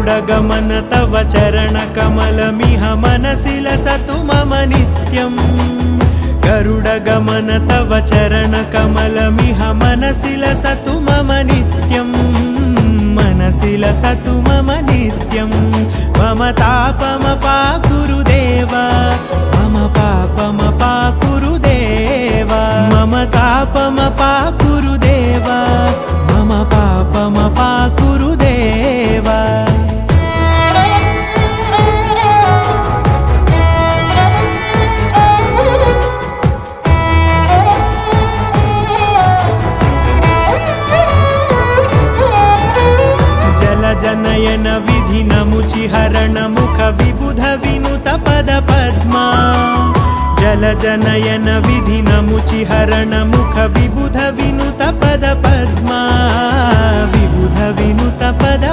गरुडगमन तव चरणकमलमिह मनसि लसतु मम नित्यम् गरुडगमन तव चरणकमलमिह मनसि लसतु मम नित्यम् मनसि लसतु मम नित्यम् मम तापमपाकुरु देव मम पापमपाकुरु देव मम तापमपाकुरु देव मम पापमपाकुरु देव जनयन विधिनमुचिहरण मुख विबुध विनुत पद पद्मा जल जनयन विधिनमुचिहरण मुख विबुध विनुत पद पद्मा विबुध विनुत पद